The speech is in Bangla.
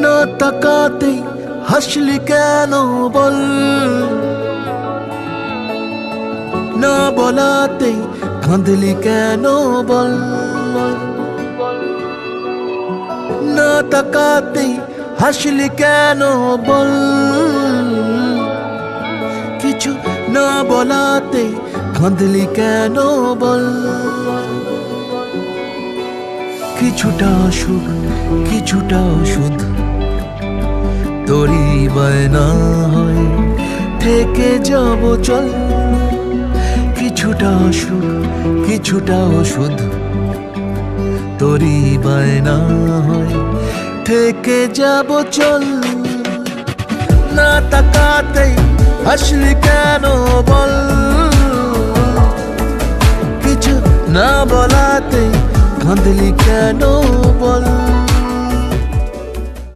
না তাকাতেই হাসলি কেন বল, না বলাতেই কাঁদলি কেন বল, না তাকাতেই হাসলি কেন বল, কিছু না বলাতেই কাঁদলি কেন বল। কিছুটা সুখ কিছুটা ওষুধ তোরই বায়না হয় থেকে যাব চল, কিছুটা সুখ কিছুটা ওষুধ তোরই বায়না হয় থেকে যাব চল। না তাকাতেই হাসলি কেন বল, কিছু না বলাতেই কাঁদলি কেন বল।